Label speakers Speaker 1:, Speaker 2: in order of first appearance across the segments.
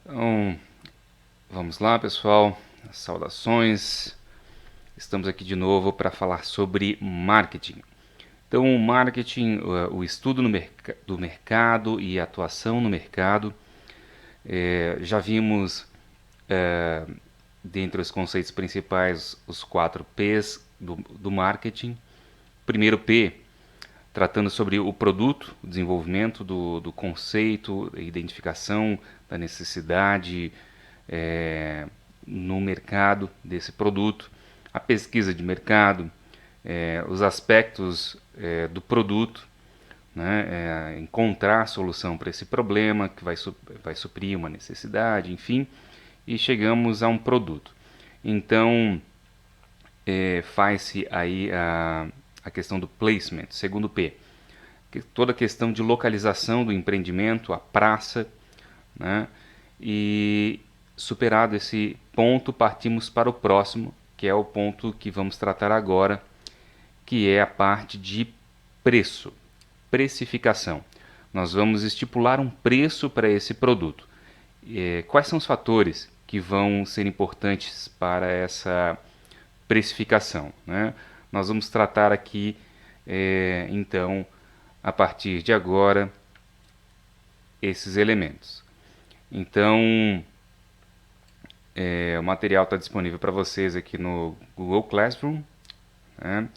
Speaker 1: Então, vamos lá, pessoal. Saudações. Estamos aqui de novo para falar sobre marketing. Então, o marketing, o estudo do mercado e a atuação no mercado. Já vimos, dentre os conceitos principais, os 4 P's do marketing. Primeiro P, tratando sobre o produto, o desenvolvimento do conceito, a identificação da necessidade é, no mercado desse produto, a pesquisa de mercado, os aspectos do produto, né, encontrar a solução para esse problema que vai suprir uma necessidade, enfim, e chegamos a um produto. Então, faz-se aí a questão do placement, segundo P, toda a questão de localização do empreendimento, a praça, né? E superado esse ponto, partimos para o próximo, que é o ponto que vamos tratar agora, que é a parte de preço, precificação. Nós vamos estipular um preço para esse produto. Quais são os fatores que vão ser importantes para essa precificação, né? Nós vamos tratar aqui, então, a partir de agora, esses elementos. Então, o material está disponível para vocês aqui no Google Classroom, né?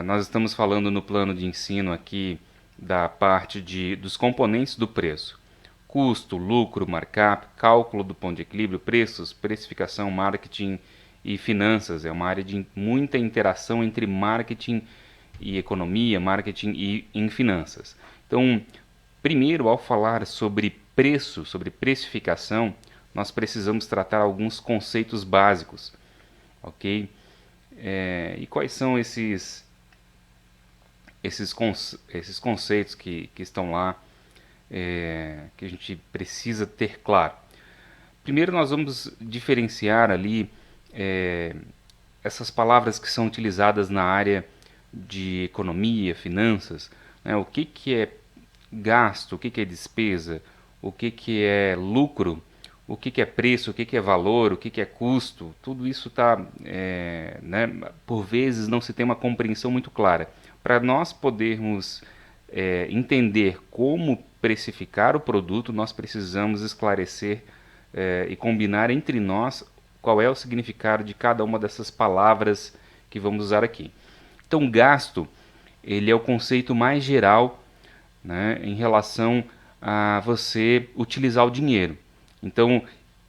Speaker 1: Nós estamos falando no plano de ensino aqui da parte dos componentes do preço. Custo, lucro, markup, cálculo do ponto de equilíbrio, preços, precificação, marketing e finanças. É uma área de muita interação entre marketing e economia, marketing e em finanças. Então, primeiro, ao falar sobre preço, sobre precificação, nós precisamos tratar alguns conceitos básicos, ok? E quais são esses conceitos que estão lá, que a gente precisa ter claro? Primeiro, nós vamos diferenciar ali essas palavras que são utilizadas na área de economia, finanças, né? O que é gasto, o que é despesa, o que é lucro, o que é preço, o que é valor, o que é custo. Tudo isso está, né, por vezes não se tem uma compreensão muito clara. Para nós podermos entender como precificar o produto, nós precisamos esclarecer e combinar entre nós qual é o significado de cada uma dessas palavras que vamos usar aqui. Então, gasto, ele é o conceito mais geral, né, em relação a você utilizar o dinheiro. Então,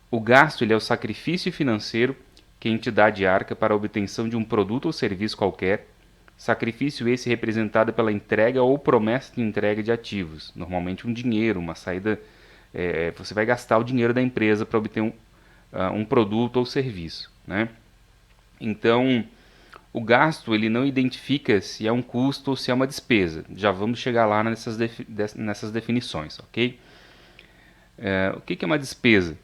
Speaker 1: o gasto, ele é o sacrifício financeiro que a entidade arca para a obtenção de um produto ou serviço qualquer. Sacrifício esse representado pela entrega ou promessa de entrega de ativos, normalmente um dinheiro, uma saída. Você vai gastar o dinheiro da empresa para obter um produto ou serviço, né? Então, o gasto, ele não identifica se é um custo ou se é uma despesa. Já vamos chegar lá nessas definições, ok? O que é uma despesa?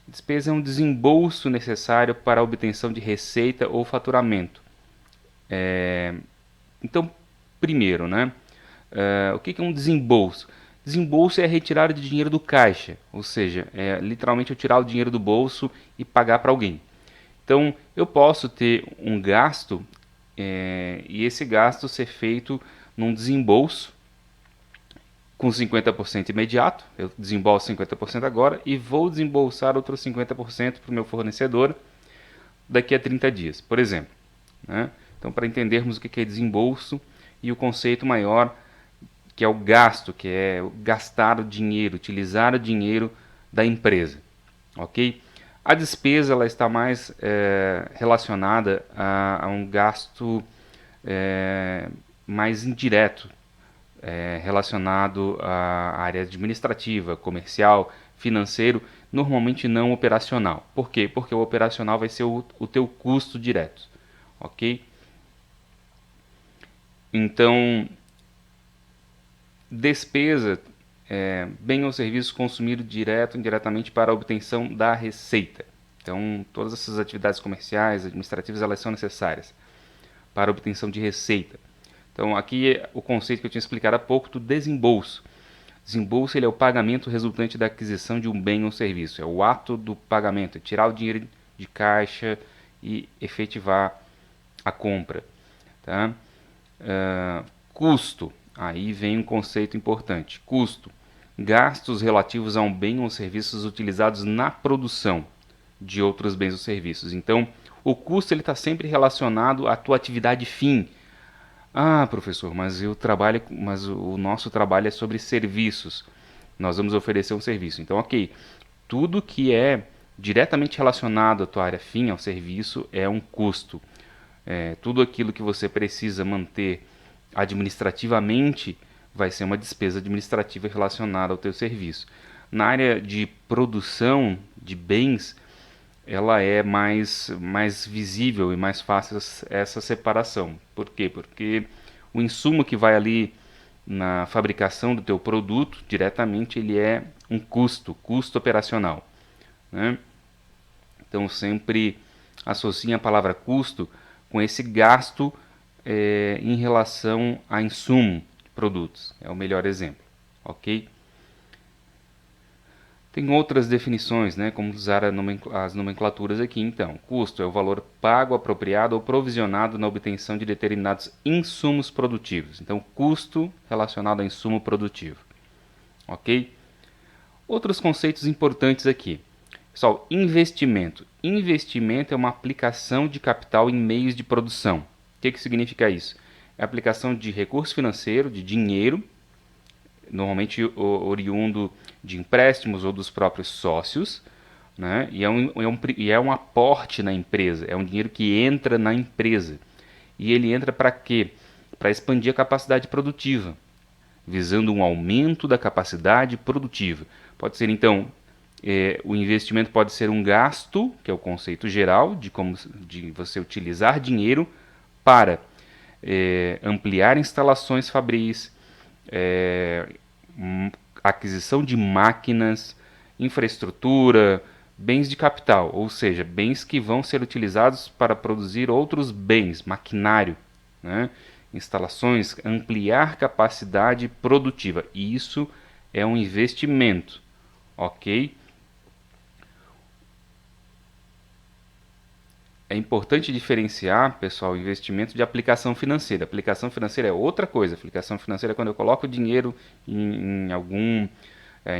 Speaker 1: Despesa é um desembolso necessário para a obtenção de receita ou faturamento. Então, primeiro, né? O que é um desembolso? Desembolso é a retirada de dinheiro do caixa, ou seja, é literalmente eu tirar o dinheiro do bolso e pagar para alguém. Então, eu posso ter um gasto e esse gasto ser feito num desembolso com 50% imediato. Eu desembolso 50% agora e vou desembolsar outros 50% para o meu fornecedor daqui a 30 dias, por exemplo, né? Então, para entendermos o que é desembolso e o conceito maior, que é o gasto, que é gastar o dinheiro, utilizar o dinheiro da empresa, ok? A despesa ela está mais relacionada a um gasto mais indireto, relacionado à área administrativa, comercial, financeiro, normalmente não operacional. Por quê? Porque o operacional vai ser o teu custo direto, ok? Então, despesa bem ou serviço consumido direto ou indiretamente para a obtenção da receita. Então, todas essas atividades comerciais, administrativas, elas são necessárias para a obtenção de receita. Então, aqui é o conceito que eu tinha explicado há pouco do desembolso. Desembolso ele é o pagamento resultante da aquisição de um bem ou serviço. É o ato do pagamento, é tirar o dinheiro de caixa e efetivar a compra. Tá? Custo. Aí vem um conceito importante. Custo. Gastos relativos a um bem ou serviços utilizados na produção de outros bens ou serviços. Então, o custo está sempre relacionado à tua atividade fim. Ah, professor, mas o nosso trabalho é sobre serviços. Nós vamos oferecer um serviço. Então, ok, tudo que é diretamente relacionado à tua área fim, ao serviço, é um custo. Tudo aquilo que você precisa manter administrativamente vai ser uma despesa administrativa relacionada ao teu serviço. Na área de produção de bens, ela é mais visível e mais fácil essa separação. Por quê? Porque o insumo que vai ali na fabricação do teu produto, diretamente ele é um custo operacional, né? Então sempre associe a palavra custo com esse gasto em relação a insumo de produtos. É o melhor exemplo, ok? Tem outras definições, né, como usar as nomenclaturas aqui. Então, custo é o valor pago, apropriado ou provisionado na obtenção de determinados insumos produtivos. Então, custo relacionado a insumo produtivo. Ok? Outros conceitos importantes aqui. Pessoal, investimento. Investimento é uma aplicação de capital em meios de produção. O que significa isso? É a aplicação de recurso financeiro, de dinheiro, normalmente oriundo de empréstimos ou dos próprios sócios, né? E é um aporte na empresa, é um dinheiro que entra na empresa. E ele entra para quê? Para expandir a capacidade produtiva, visando um aumento da capacidade produtiva. Pode ser, então, o investimento pode ser um gasto, que é o conceito geral de você utilizar dinheiro para ampliar instalações fabris, aquisição de máquinas, infraestrutura, bens de capital, ou seja, bens que vão ser utilizados para produzir outros bens, maquinário, né? Instalações, ampliar capacidade produtiva. E isso é um investimento, ok? É importante diferenciar, pessoal, investimento de aplicação financeira. Aplicação financeira é outra coisa. Aplicação financeira é quando eu coloco dinheiro em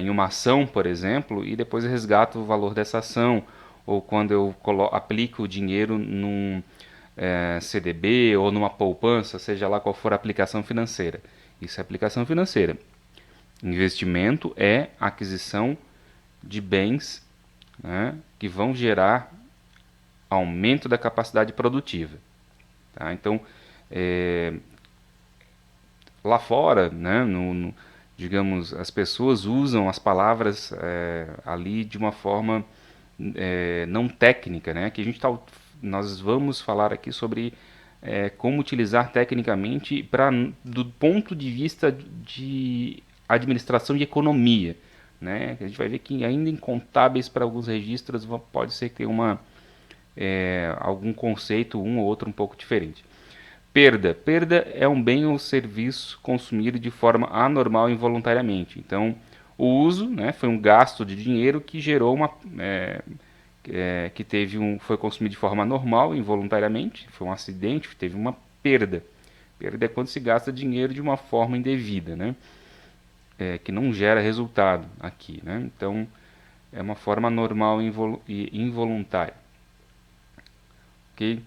Speaker 1: uma ação, por exemplo, e depois eu resgato o valor dessa ação. Ou quando eu aplico o dinheiro num CDB ou numa poupança, seja lá qual for a aplicação financeira. Isso é aplicação financeira. Investimento é aquisição de bens, né, que vão gerar aumento da capacidade produtiva. Tá? Então, lá fora, né, digamos, as pessoas usam as palavras ali de uma forma não técnica, né? Que nós vamos falar aqui sobre como utilizar tecnicamente do ponto de vista de administração e economia, né? A gente vai ver que ainda em contábeis para alguns registros pode ser que tenha algum conceito, um ou outro um pouco diferente. Perda. Perda é um bem ou serviço consumido de forma anormal involuntariamente. Então, o uso, né, foi um gasto de dinheiro que gerou foi consumido de forma anormal, involuntariamente, foi um acidente, teve uma perda. Perda é quando se gasta dinheiro de uma forma indevida, né, que não gera resultado aqui, né. Então, é uma forma anormal e involuntária. Ok?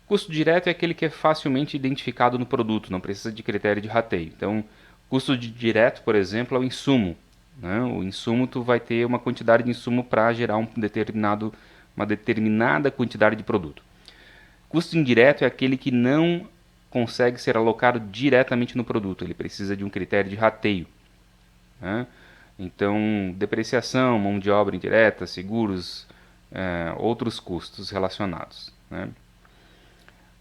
Speaker 1: Custo direto é aquele que é facilmente identificado no produto, não precisa de critério de rateio. Então, custo direto, por exemplo, é o insumo, né? O insumo, tu vai ter uma quantidade de insumo para gerar uma determinada quantidade de produto. Custo indireto é aquele que não consegue ser alocado diretamente no produto, ele precisa de um critério de rateio, né? Então, depreciação, mão de obra indireta, seguros, outros custos relacionados, né?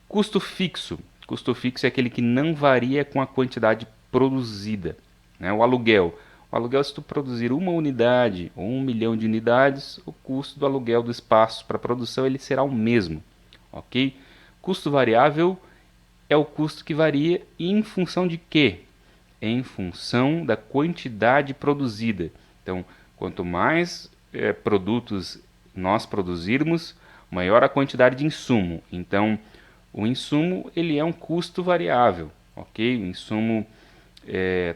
Speaker 1: Custo fixo. Custo fixo é aquele que não varia com a quantidade produzida, né? O aluguel. O aluguel, se tu produzir uma unidade ou 1 milhão de unidades, o custo do aluguel do espaço para produção ele será o mesmo, ok? Custo variável é o custo que varia em função de quê? em função da quantidade produzida. Então, quanto mais produtos nós produzirmos, maior a quantidade de insumo. Então, o insumo ele é um custo variável, ok? O insumo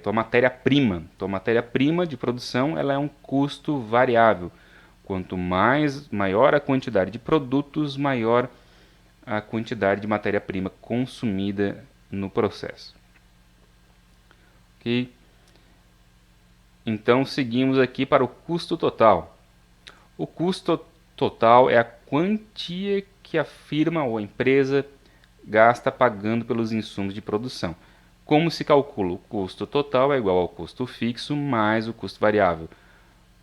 Speaker 1: tua matéria-prima de produção, ela é um custo variável. Quanto maior a quantidade de produtos, maior a quantidade de matéria-prima consumida no processo. Ok? Então seguimos aqui para o custo total. O custo total é a quantia que a firma ou a empresa gasta pagando pelos insumos de produção. Como se calcula? O custo total é igual ao custo fixo mais o custo variável.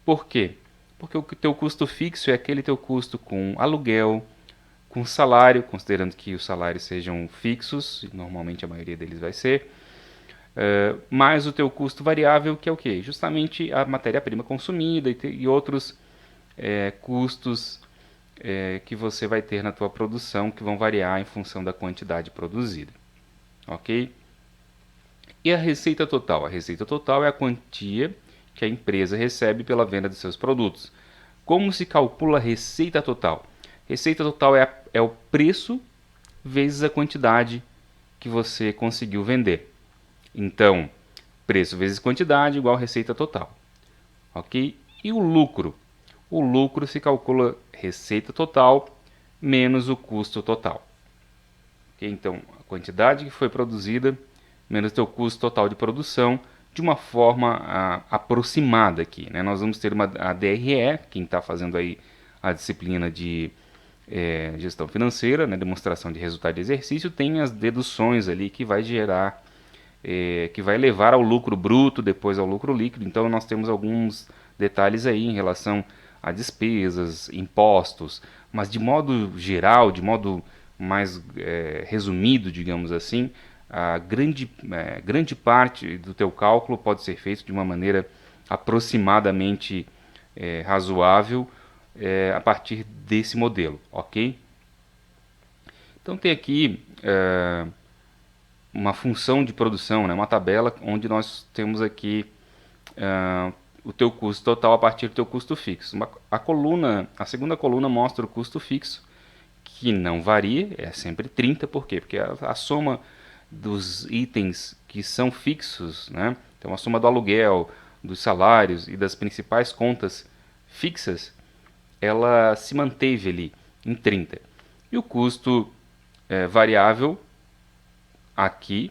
Speaker 1: Por quê? Porque o teu custo fixo é aquele teu custo com aluguel, com salário, considerando que os salários sejam fixos, normalmente a maioria deles vai ser, mais o teu custo variável, que é o quê? Justamente a matéria-prima consumida e outros custos que você vai ter na tua produção, que vão variar em função da quantidade produzida. Ok? E a receita total? A receita total é a quantia que a empresa recebe pela venda de seus produtos. Como se calcula a receita total? Receita total é o preço vezes a quantidade que você conseguiu vender. Então, preço vezes quantidade igual receita total. Ok? E o lucro? O lucro se calcula receita total menos o custo total. Okay? Então, a quantidade que foi produzida menos o teu custo total de produção, de uma forma aproximada aqui. Né? Nós vamos ter a DRE, quem está fazendo aí a disciplina de gestão financeira, né? Demonstração de resultado de exercício, tem as deduções ali que vai gerar, que vai levar ao lucro bruto, depois ao lucro líquido. Então nós temos alguns detalhes aí em relação a despesas, impostos, mas de modo geral, de modo mais resumido, digamos assim, a grande parte do teu cálculo pode ser feito de uma maneira aproximadamente razoável a partir desse modelo, ok? Então tem aqui uma função de produção, né, uma tabela onde nós temos aqui o teu custo total a partir do teu custo fixo. A segunda coluna mostra o custo fixo, que não varia, é sempre 30, por quê? Porque a soma dos itens que são fixos, né? Então a soma do aluguel, dos salários e das principais contas fixas, ela se manteve ali em 30. E o custo variável aqui,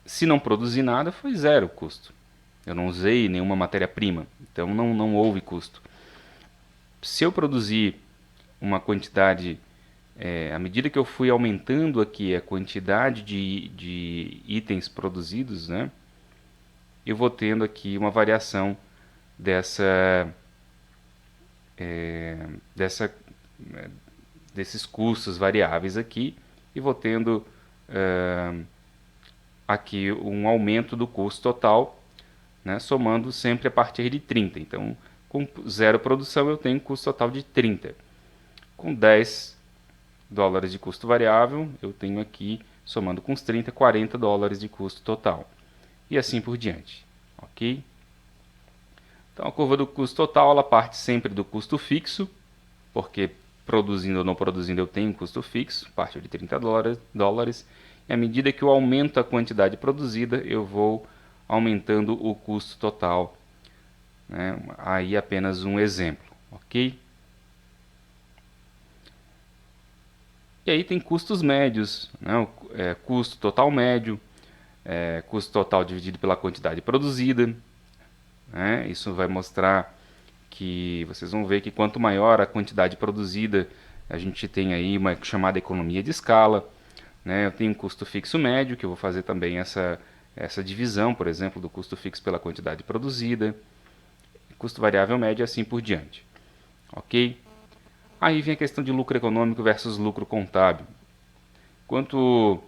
Speaker 1: se não produzir nada, foi zero custo. Eu não usei nenhuma matéria-prima, então não houve custo. Se eu produzir uma quantidade, à medida que eu fui aumentando aqui a quantidade de itens produzidos, né, eu vou tendo aqui uma variação desses custos variáveis aqui e vou tendo aqui um aumento do custo total, né, somando sempre a partir de 30. Então, com zero produção eu tenho um custo total de 30. Com 10 dólares de custo variável, eu tenho aqui, somando com os 30, 40 dólares de custo total. E assim por diante. Ok? Então, a curva do custo total, ela parte sempre do custo fixo, porque produzindo ou não produzindo eu tenho um custo fixo, parte de 30 dólares. E à medida que eu aumento a quantidade produzida, eu vou aumentando o custo total. Né? Aí apenas um exemplo, ok? E aí tem custos médios, né? Custo total médio, custo total dividido pela quantidade produzida. Né? Isso vai mostrar que vocês vão ver que quanto maior a quantidade produzida, a gente tem aí uma chamada economia de escala. Né? Eu tenho um custo fixo médio, que eu vou fazer também essa divisão, por exemplo, do custo fixo pela quantidade produzida, custo variável médio e assim por diante. Ok? Aí vem a questão de lucro econômico versus lucro contábil. Quanto,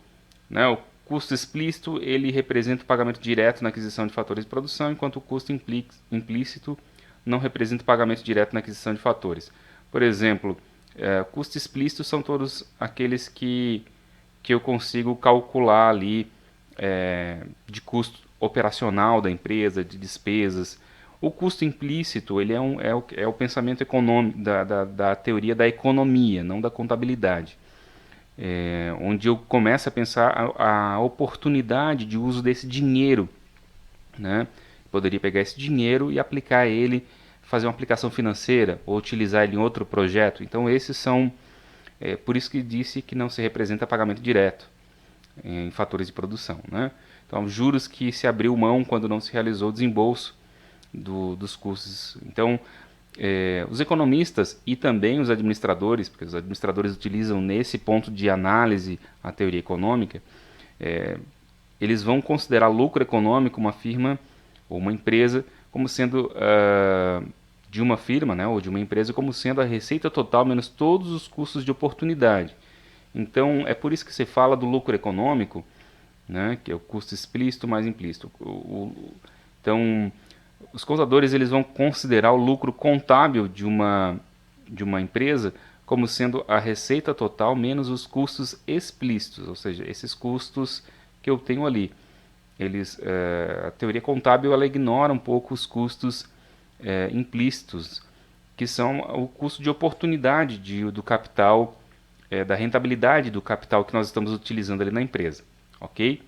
Speaker 1: né, o custo explícito ele representa o pagamento direto na aquisição de fatores de produção, enquanto o custo implícito não representa o pagamento direto na aquisição de fatores. Por exemplo, custo explícito são todos aqueles que eu consigo calcular ali de custo operacional da empresa, de despesas. O custo implícito ele é o pensamento econômico da teoria da economia, não da contabilidade. Onde eu começo a pensar a oportunidade de uso desse dinheiro, né? Poderia pegar esse dinheiro e aplicar ele, fazer uma aplicação financeira ou utilizar ele em outro projeto. Então esses são, por isso que disse que não se representa pagamento direto em fatores de produção, né? Então juros que se abriu mão quando não se realizou o desembolso dos custos. Então os economistas e também os administradores, porque os administradores utilizam nesse ponto de análise a teoria econômica, eles vão considerar lucro econômico uma firma ou uma empresa como sendo de uma firma, né, ou de uma empresa como sendo a receita total menos todos os custos de oportunidade. Então é por isso que se fala do lucro econômico, né, que é o custo explícito mais implícito. Então os contadores eles vão considerar o lucro contábil de uma empresa como sendo a receita total menos os custos explícitos, ou seja, esses custos que eu tenho ali. A teoria contábil ela ignora um pouco os custos implícitos, que são o custo de oportunidade do capital, da rentabilidade do capital que nós estamos utilizando ali na empresa, ok?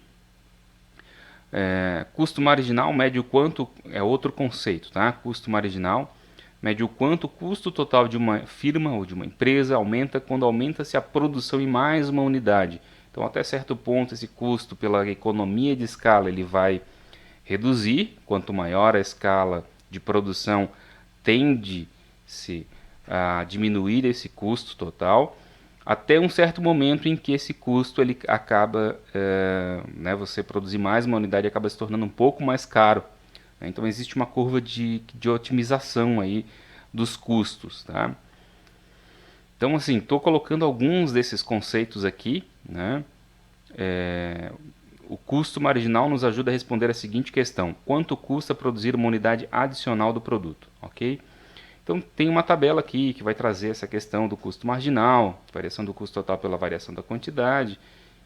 Speaker 1: Custo marginal mede o quanto, é outro conceito, tá? Custo marginal mede o quanto o custo total de uma firma ou de uma empresa aumenta quando aumenta-se a produção em mais uma unidade. Então, até certo ponto, esse custo, pela economia de escala, ele vai reduzir. Quanto maior a escala de produção, tende-se a diminuir esse custo total, até um certo momento em que esse custo ele acaba, né, você produzir mais uma unidade acaba se tornando um pouco mais caro. Né? Então existe uma curva de otimização aí dos custos. Tá? Então assim, estou colocando alguns desses conceitos aqui. Né? O custo marginal nos ajuda a responder a seguinte questão: quanto custa produzir uma unidade adicional do produto? Ok? Então tem uma tabela aqui que vai trazer essa questão do custo marginal, variação do custo total pela variação da quantidade,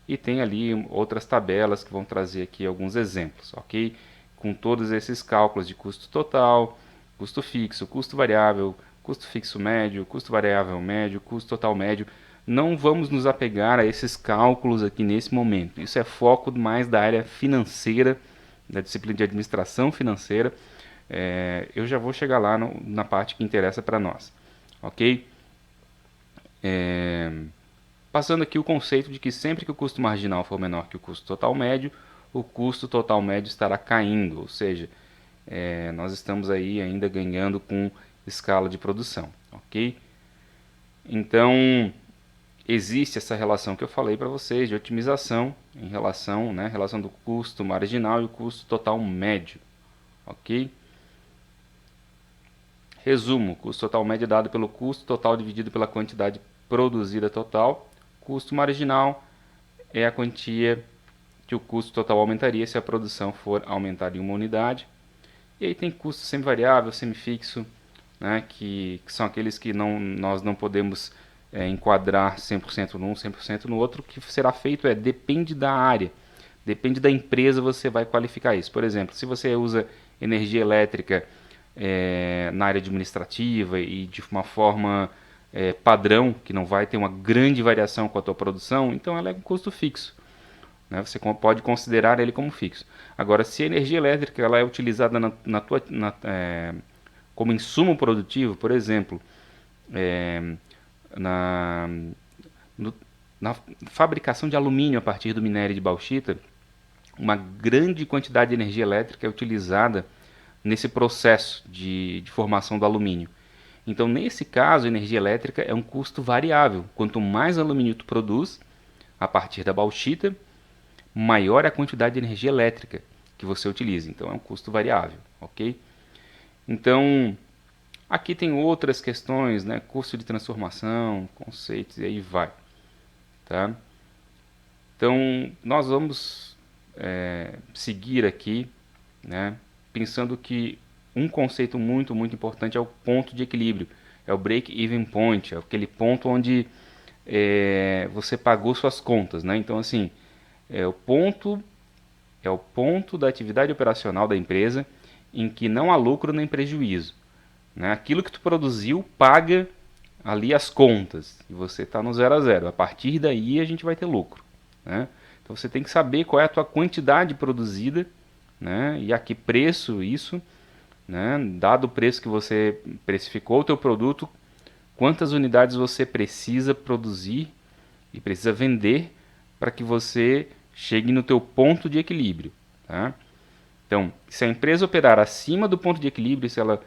Speaker 1: e tem ali outras tabelas que vão trazer aqui alguns exemplos, ok? Com todos esses cálculos de custo total, custo fixo, custo variável, custo fixo médio, custo variável médio, custo total médio. Não vamos nos apegar a esses cálculos aqui nesse momento. Isso é foco mais da área financeira, da disciplina de administração financeira. Eu já vou chegar lá na parte que interessa para nós, ok? Passando aqui o conceito de que sempre que o custo marginal for menor que o custo total médio, o custo total médio estará caindo, ou seja, nós estamos aí ainda ganhando com escala de produção, ok? Então, existe essa relação que eu falei para vocês de otimização em relação, né, relação do custo marginal e o custo total médio, ok? Resumo: custo total médio é dado pelo custo total dividido pela quantidade produzida total. Custo marginal é a quantia que o custo total aumentaria se a produção for aumentada em uma unidade. E aí tem custo semivariável, semifixo, né, que são aqueles que nós não podemos enquadrar 100% num, 100% no outro. O que será feito depende da área, depende da empresa, você vai qualificar isso. Por exemplo, se você usa energia elétrica na área administrativa e de uma forma padrão, que não vai ter uma grande variação com a tua produção, então ela é um custo fixo. Né? Você pode considerar ele como fixo. Agora, se a energia elétrica ela é utilizada como insumo produtivo, por exemplo, na, na fabricação de alumínio a partir do minério de bauxita, uma grande quantidade de energia elétrica é utilizada nesse processo de formação do alumínio. Então, nesse caso, a energia elétrica é um custo variável. Quanto mais alumínio tu produz a partir da bauxita, maior é a quantidade de energia elétrica que você utiliza. Então, é um custo variável, ok? Então, aqui tem outras questões, né? Custo de transformação, conceitos, e aí vai. Tá? Então, nós vamos seguir aqui, né? Pensando que um conceito muito, muito importante é o ponto de equilíbrio. É o break-even point, é aquele ponto onde você pagou suas contas, né? Então, assim, o ponto é o ponto da atividade operacional da empresa em que não há lucro nem prejuízo, né? Aquilo que tu produziu paga ali as contas e você está no zero a zero. A partir daí a gente vai ter lucro, né? Então você tem que saber qual é a tua quantidade produzida, né? E a que preço isso, né? Dado o preço que você precificou o teu produto, quantas unidades você precisa produzir e precisa vender para que você chegue no teu ponto de equilíbrio, tá? Então, se a empresa operar acima do ponto de equilíbrio, se ela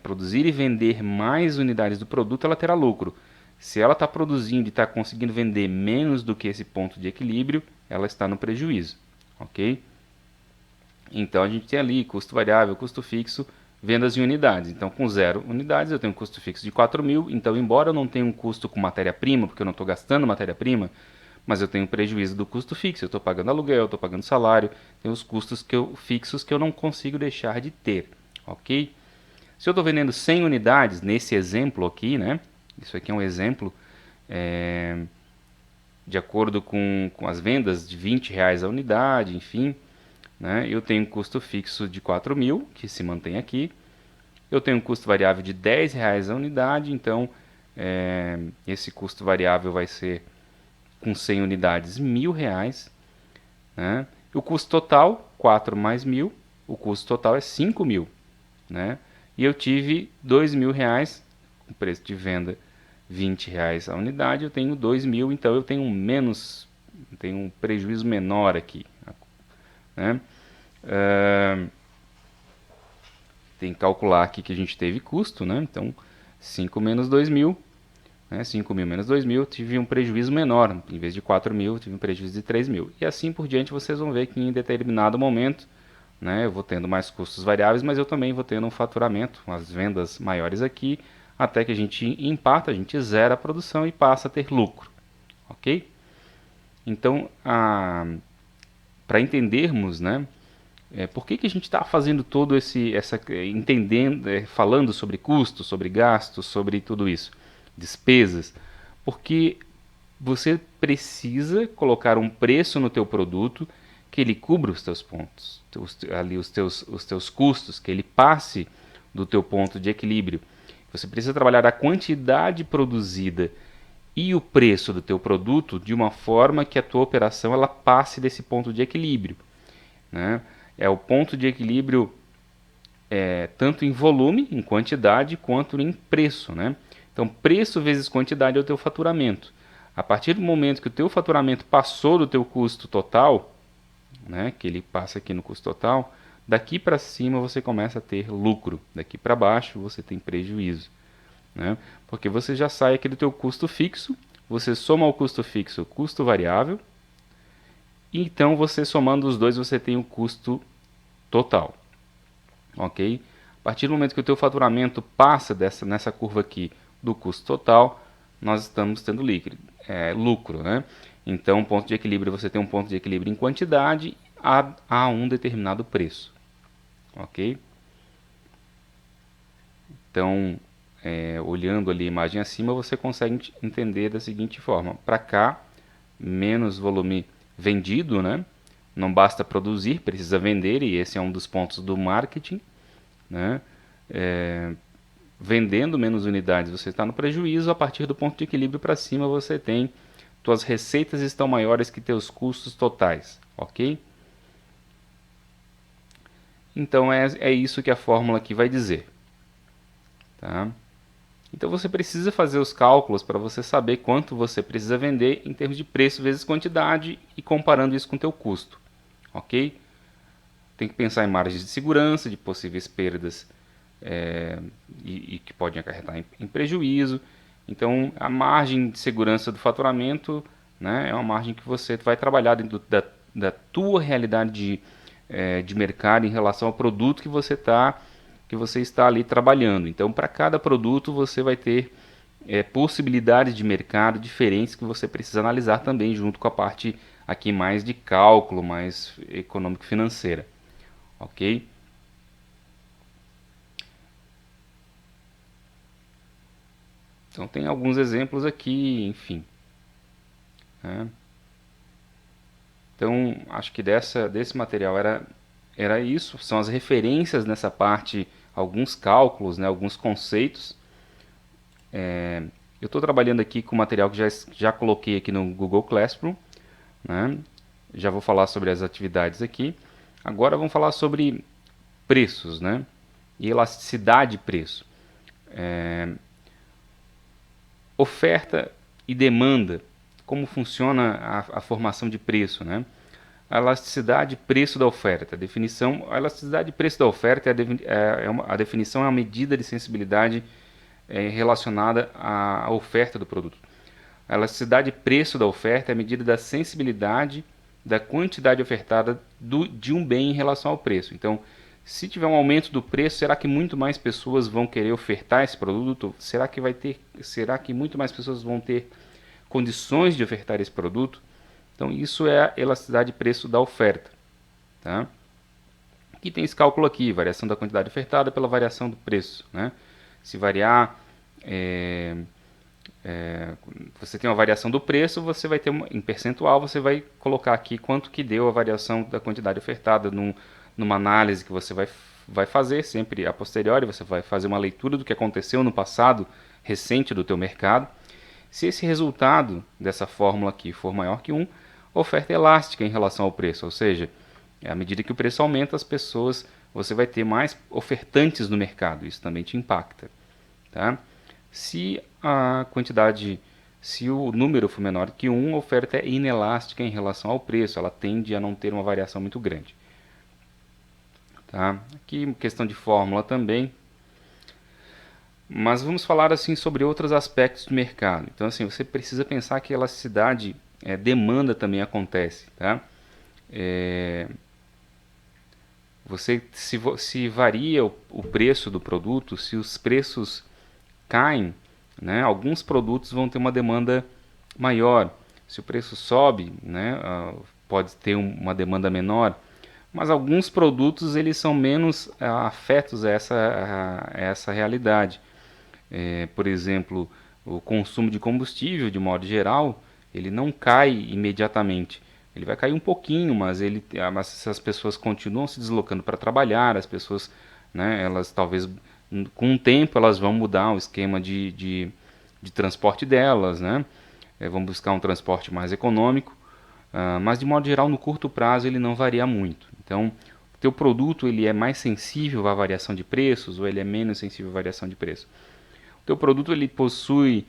Speaker 1: produzir e vender mais unidades do produto, ela terá lucro. Se ela está produzindo e está conseguindo vender menos do que esse ponto de equilíbrio, ela está no prejuízo, ok? Então a gente tem ali custo variável, custo fixo, vendas em unidades. Então com 0 unidades eu tenho um custo fixo de 4.000. Então embora eu não tenha um custo com matéria-prima, porque eu não estou gastando matéria-prima, mas eu tenho prejuízo do custo fixo. Eu estou pagando aluguel, estou pagando salário, tenho os custos fixos que eu não consigo deixar de ter, ok? Se eu estou vendendo 100 unidades nesse exemplo aqui, né? Isso aqui é um exemplo de acordo com as vendas de R$ 20 a unidade, enfim, né? Eu tenho um custo fixo de 4.000, que se mantém aqui. Eu tenho um custo variável de R$ 10 a unidade, então esse custo variável vai ser com 100 unidades R$ 1.000, né? E o custo total, 4 mais 1.000, o custo total é 5.000, né? E eu tive R$ 2.000, o preço de venda R$ 20 a unidade, eu tenho 2.000, então eu tenho tenho um prejuízo menor aqui, né? Tem que calcular aqui que a gente teve custo, né? Então 5 menos 2.000, né? 5.000 menos 2.000, tive um prejuízo menor. Em vez de 4.000, tive um prejuízo de 3.000. E assim por diante, vocês vão ver que em determinado momento, né, eu vou tendo mais custos variáveis, mas eu também vou tendo um faturamento, umas vendas maiores aqui, até que a gente empata, a gente zera a produção e passa a ter lucro, ok? Então, para entendermos, né, por que a gente está fazendo todo entendendo, falando sobre custos, sobre gastos, sobre tudo isso, despesas? Porque você precisa colocar um preço no teu produto que ele cubra os teus pontos, ali os teus custos, que ele passe do teu ponto de equilíbrio. Você precisa trabalhar a quantidade produzida e o preço do teu produto de uma forma que a tua operação ela passe desse ponto de equilíbrio, né? É o ponto de equilíbrio tanto em volume, em quantidade, quanto em preço, né? Então, preço vezes quantidade é o teu faturamento. A partir do momento que o teu faturamento passou do teu custo total, né, que ele passa aqui no custo total, daqui para cima você começa a ter lucro, daqui para baixo você tem prejuízo, né? Porque você já sai aqui do teu custo fixo, você soma ao custo fixo o custo variável, e então você somando os dois você tem o custo total, ok? A partir do momento que o teu faturamento passa nessa curva aqui do custo total, nós estamos tendo lucro, né? Então, ponto de equilíbrio, você tem um ponto de equilíbrio em quantidade a um determinado preço, ok? Então, olhando ali a imagem acima, você consegue entender da seguinte forma: para cá, menos volume vendido, né? Não basta produzir, precisa vender, e esse é um dos pontos do marketing, né? Vendendo menos unidades você está no prejuízo, a partir do ponto de equilíbrio para cima você tem tuas receitas estão maiores que teus custos totais, ok? Então é isso que a fórmula aqui vai dizer, tá? Então você precisa fazer os cálculos para você saber quanto você precisa vender em termos de preço vezes quantidade e comparando isso com o teu custo, ok? Tem que pensar em margens de segurança, de possíveis perdas e que podem acarretar em prejuízo. Então, a margem de segurança do faturamento, né, é uma margem que você vai trabalhar dentro da tua realidade de mercado em relação ao produto que você está ali trabalhando. Então, para cada produto, você vai ter possibilidades de mercado diferentes que você precisa analisar também, junto com a parte aqui mais de cálculo, mais econômico-financeira. Ok? Então tem alguns exemplos aqui, enfim, né? Então, acho que desse material era isso, são as referências nessa parte, alguns cálculos, né, alguns conceitos. Eu estou trabalhando aqui com material que já coloquei aqui no Google Classroom, né? Já vou falar sobre as atividades aqui. Agora vamos falar sobre preços, né? E elasticidade de preço. Oferta e demanda, como funciona a formação de preço, né? A elasticidade de preço da oferta. A elasticidade de preço da oferta a definição é uma medida de sensibilidade relacionada à oferta do produto. A elasticidade de preço da oferta é a medida da sensibilidade da quantidade ofertada de um bem em relação ao preço. Então, se tiver um aumento do preço, será que muito mais pessoas vão querer ofertar esse produto? Será que muito mais pessoas vão ter condições de ofertar esse produto? Então, isso é a elasticidade de preço da oferta. Tá? Aqui tem esse cálculo aqui, variação da quantidade ofertada pela variação do preço. Né? Se variar, você tem uma variação do preço, você vai ter em percentual, você vai colocar aqui quanto que deu a variação da quantidade ofertada numa análise que você vai fazer, sempre a posteriori, você vai fazer uma leitura do que aconteceu no passado recente do teu mercado. Se esse resultado dessa fórmula aqui for maior que 1, oferta elástica em relação ao preço, ou seja, à medida que o preço aumenta, você vai ter mais ofertantes no mercado, isso também te impacta. Tá? Se o número for menor que 1, a oferta é inelástica em relação ao preço, ela tende a não ter uma variação muito grande. Tá? Aqui questão de fórmula também. Mas vamos falar assim sobre outros aspectos do mercado. Então assim, você precisa pensar que a elasticidade, demanda também acontece. Tá? Se varia o preço do produto, se os preços caem, né, alguns produtos vão ter uma demanda maior. Se o preço sobe, né, pode ter uma demanda menor. Mas alguns produtos eles são menos afetos a essa realidade. Por exemplo, o consumo de combustível, de modo geral, ele não cai imediatamente. Ele vai cair um pouquinho, mas as pessoas continuam se deslocando para trabalhar, as pessoas, né, elas talvez com o tempo elas vão mudar o esquema de transporte delas, né? Vão buscar um transporte mais econômico, mas de modo geral no curto prazo ele não varia muito. Então, o teu produto ele é mais sensível à variação de preços ou ele é menos sensível à variação de preço? O teu produto ele possui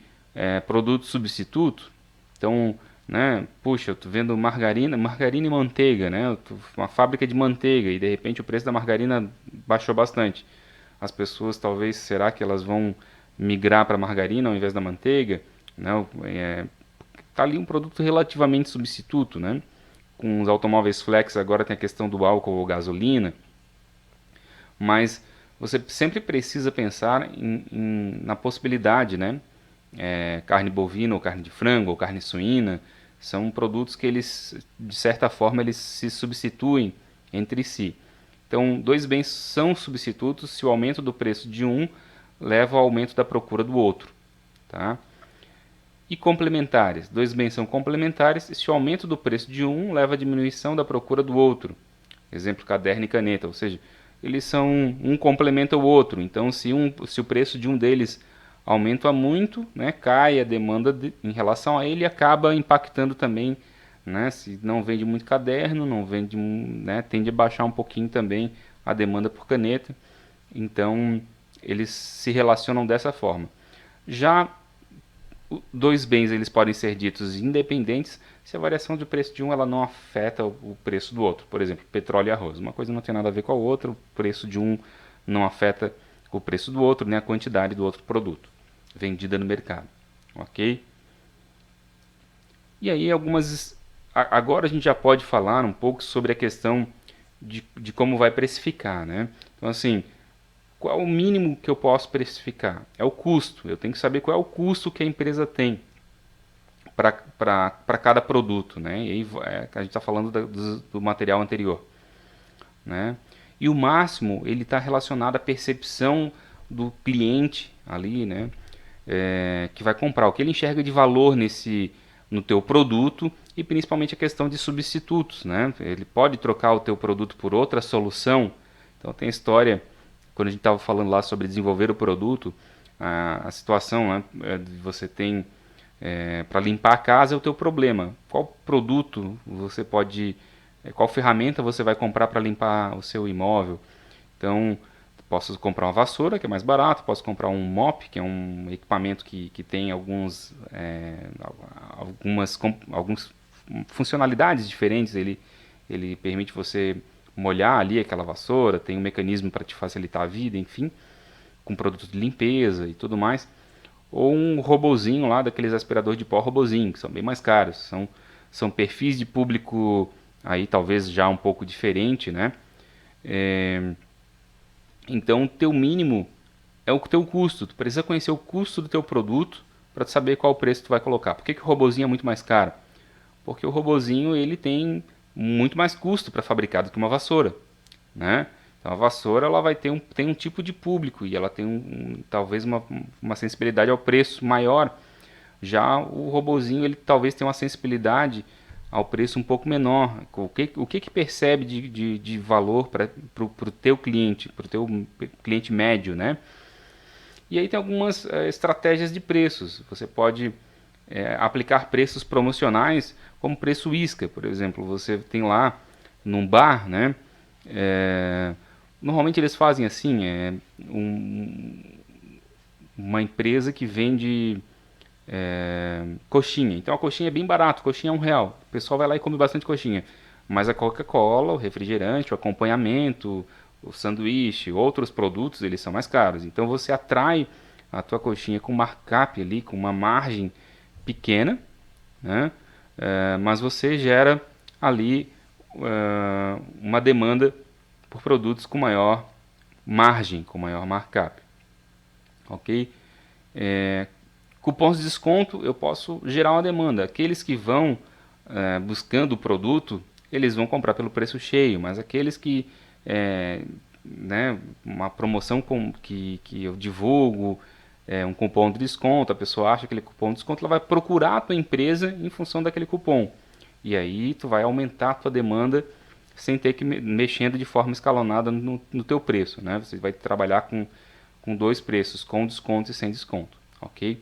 Speaker 1: produto substituto, então, né, puxa, eu estou vendo margarina e manteiga, né, uma fábrica de manteiga e de repente o preço da margarina baixou bastante. As pessoas talvez, será que elas vão migrar para a margarina ao invés da manteiga? Né, tá ali um produto relativamente substituto, né? Com os automóveis flex agora tem a questão do álcool ou gasolina, mas você sempre precisa pensar na possibilidade, né? Carne bovina ou carne de frango ou carne suína são produtos que eles, de certa forma, eles se substituem entre si. Então, dois bens são substitutos se o aumento do preço de um leva ao aumento da procura do outro. Tá? E complementares. Dois bens são complementares se o aumento do preço de um leva à diminuição da procura do outro. Exemplo, caderno e caneta. Ou seja, eles são um complementa o outro. Então, se o preço de um deles aumenta muito, né, cai a demanda em relação a ele e acaba impactando também, né, se não vende muito caderno, não vende, né, tende a baixar um pouquinho também a demanda por caneta. Então, eles se relacionam dessa forma. Já dois bens eles podem ser ditos independentes se a variação de preço de um ela não afeta o preço do outro. Por exemplo, petróleo e arroz. Uma coisa não tem nada a ver com a outra, o preço de um não afeta o preço do outro, nem a quantidade do outro produto vendida no mercado. Ok? E aí agora a gente já pode falar um pouco sobre a questão de como vai precificar, né? Então assim, qual é o mínimo que eu posso precificar? É o custo. Eu tenho que saber qual é o custo que a empresa tem para cada produto, né? E aí a gente está falando do material anterior, né? E o máximo ele está relacionado à percepção do cliente ali, né? Que vai comprar, o que ele enxerga de valor nesse no teu produto e principalmente a questão de substitutos, né? Ele pode trocar o teu produto por outra solução. Então tem história, quando a gente estava falando lá sobre desenvolver o produto, a situação, né, você tem para limpar a casa é o teu problema. Qual produto você pode, qual ferramenta você vai comprar para limpar o seu imóvel? Então, posso comprar uma vassoura, que é mais barato, posso comprar um mop, que é um equipamento que tem algumas funcionalidades diferentes. Ele permite você molhar ali aquela vassoura, tem um mecanismo para te facilitar a vida, enfim, com produtos de limpeza e tudo mais. Ou um robozinho lá, daqueles aspiradores de pó robozinho, que são bem mais caros. São perfis de público aí talvez já um pouco diferente, né? É, então, o teu mínimo é o teu custo. Tu precisa conhecer o custo do teu produto para saber qual preço tu vai colocar. Por que, que o robozinho é muito mais caro? Porque o robozinho ele tem muito mais custo para fabricar do que uma vassoura, né? Então a vassoura ela tem um tipo de público e ela tem talvez uma sensibilidade ao preço maior. Já o robozinho ele talvez tenha uma sensibilidade ao preço um pouco menor. O que percebe de valor para o teu cliente, para o teu cliente médio, né? E aí tem algumas estratégias de preços. Você pode aplicar preços promocionais como preço isca, por exemplo. Você tem lá num bar, né? Normalmente eles fazem assim, uma empresa que vende coxinha. Então a coxinha é bem barato, coxinha é R$ 1. O pessoal vai lá e come bastante coxinha. Mas a Coca-Cola, o refrigerante, o acompanhamento, o sanduíche, outros produtos, eles são mais caros. Então você atrai a tua coxinha com markup ali, com uma margem pequena, né? Mas você gera ali uma demanda por produtos com maior margem, com maior markup. Ok? Cupons de desconto, eu posso gerar uma demanda. Aqueles que vão buscando o produto, eles vão comprar pelo preço cheio, mas aqueles que, né, uma promoção que eu divulgo, um cupom de desconto, a pessoa acha aquele cupom de desconto, ela vai procurar a tua empresa em função daquele cupom. E aí tu vai aumentar a tua demanda sem ter que mexendo de forma escalonada no teu preço, né? Você vai trabalhar com dois preços, com desconto e sem desconto, ok?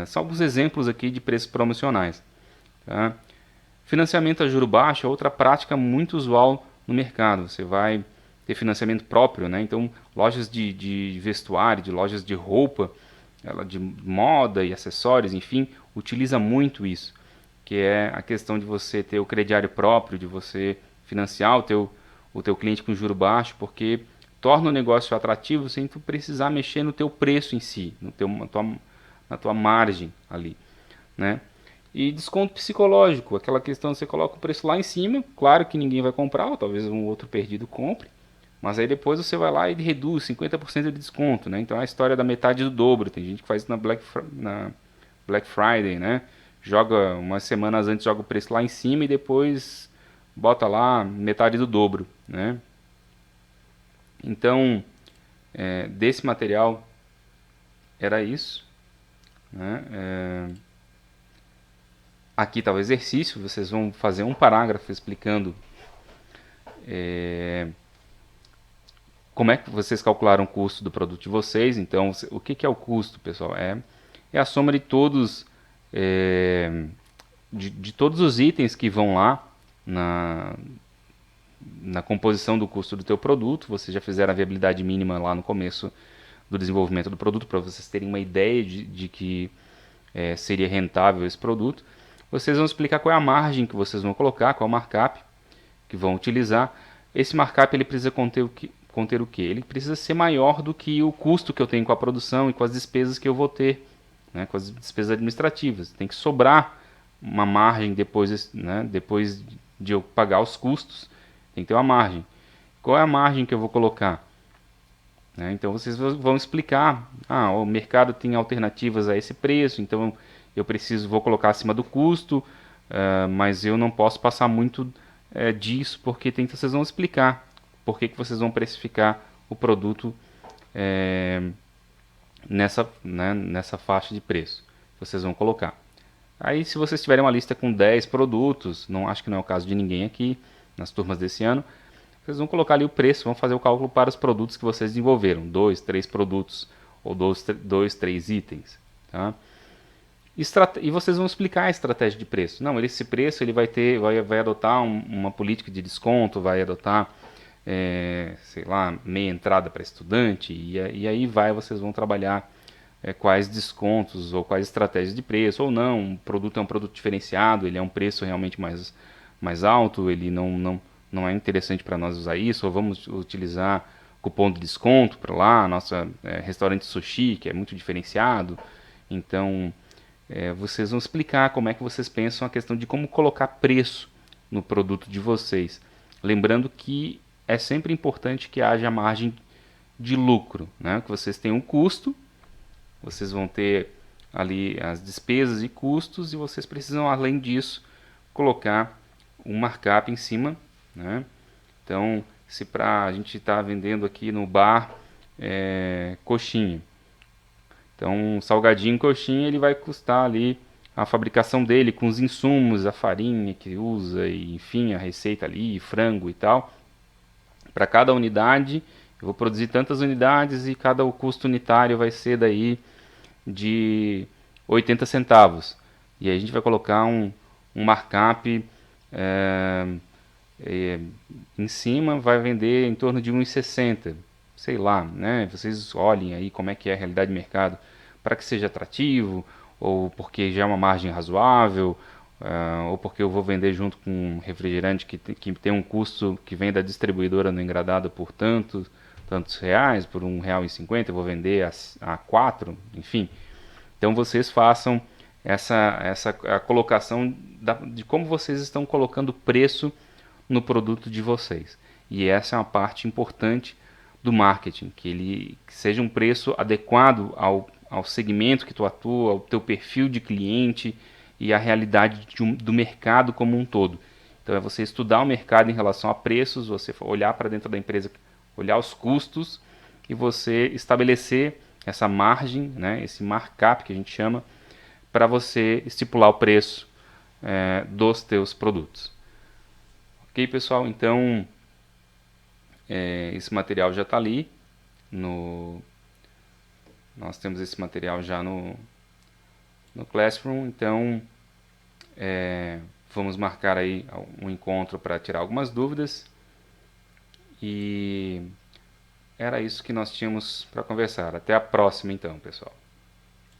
Speaker 1: São alguns exemplos aqui de preços promocionais. Tá? Financiamento a juro baixo é outra prática muito usual no mercado. Você vai ter financiamento próprio, né? Então lojas de vestuário, de lojas de roupa, de moda e acessórios, enfim, utiliza muito isso, que é a questão de você ter o crediário próprio, de você financiar o teu cliente com juro baixo, porque torna o negócio atrativo sem tu precisar mexer no teu preço em si, na tua margem ali, né? E desconto psicológico, aquela questão você coloca o preço lá em cima, claro que ninguém vai comprar, ou talvez um outro perdido compre, mas aí depois você vai lá e reduz 50% de desconto, né? Então é a história da metade do dobro. Tem gente que faz isso na Black Friday, né? Joga umas semanas antes, joga o preço lá em cima e depois bota lá metade do dobro, né? Então, desse material era isso, né? Aqui está o exercício, vocês vão fazer um parágrafo explicando como é que vocês calcularam o custo do produto de vocês. Então, o que é o custo, pessoal? É a soma de todos de todos os itens que vão lá na composição do custo do teu produto. Vocês já fizeram a viabilidade mínima lá no começo do desenvolvimento do produto, para vocês terem uma ideia de que seria rentável esse produto. Vocês vão explicar qual é a margem que vocês vão colocar, qual é o markup que vão utilizar. Esse markup ele precisa conter o quê? Ele precisa ser maior do que o custo que eu tenho com a produção e com as despesas que eu vou ter, né, com as despesas administrativas. Tem que sobrar uma margem depois, né, depois de eu pagar os custos, tem que ter uma margem. Qual é a margem que eu vou colocar? Então vocês vão explicar, o mercado tem alternativas a esse preço, então eu vou colocar acima do custo, mas eu não posso passar muito disso, porque vocês vão explicar por que vocês vão precificar o produto nessa faixa de preço. Vocês vão colocar. Aí, se vocês tiverem uma lista com 10 produtos, não acho que não é o caso de ninguém aqui nas turmas desse ano, vocês vão colocar ali o preço, vão fazer o cálculo para os produtos que vocês desenvolveram, 2, 3 produtos ou 2, 3 itens, tá? E vocês vão explicar a estratégia de preço. Não, esse preço ele vai adotar uma política de desconto, vai adotar, sei lá, meia entrada para estudante, e aí vocês vão trabalhar quais descontos ou quais estratégias de preço, ou não, o produto é um produto diferenciado, ele é um preço realmente mais alto, ele não é interessante para nós usar isso, ou vamos utilizar cupom de desconto para lá, nossa restaurante sushi, que é muito diferenciado. Então, vocês vão explicar como é que vocês pensam a questão de como colocar preço no produto de vocês. Lembrando que é sempre importante que haja margem de lucro, né? Que vocês tenham um custo, vocês vão ter ali as despesas e custos, e vocês precisam, além disso, colocar um markup em cima, né? Então, se a gente está vendendo aqui no bar coxinha, então um salgadinho coxinha ele vai custar ali a fabricação dele com os insumos, a farinha que usa, e, enfim, a receita ali, frango e tal. Para cada unidade, eu vou produzir tantas unidades e cada o custo unitário vai ser daí de 80 centavos. E aí a gente vai colocar um markup é, em cima, vai vender em torno de 1,60. Sei lá, né? Vocês olhem aí como é que é a realidade de mercado para que seja atrativo, ou porque já é uma margem razoável, ou porque eu vou vender junto com um refrigerante que tem um custo que vem da distribuidora no engradado por tantos reais, por R$ 1,50, eu vou vender a 4, enfim. Então vocês façam essa a colocação de como vocês estão colocando preço no produto de vocês. E essa é uma parte importante do marketing, que seja um preço adequado ao segmento que tu atua, ao teu perfil de cliente e à realidade do mercado como um todo. Então é você estudar o mercado em relação a preços, você olhar para dentro da empresa, olhar os custos e você estabelecer essa margem, né, esse markup que a gente chama, para você estipular o preço dos teus produtos. Ok, pessoal? Então, esse material já está ali. Nós temos esse material já no Classroom. Então, vamos marcar aí um encontro para tirar algumas dúvidas. E era isso que nós tínhamos para conversar. Até a próxima, então, pessoal.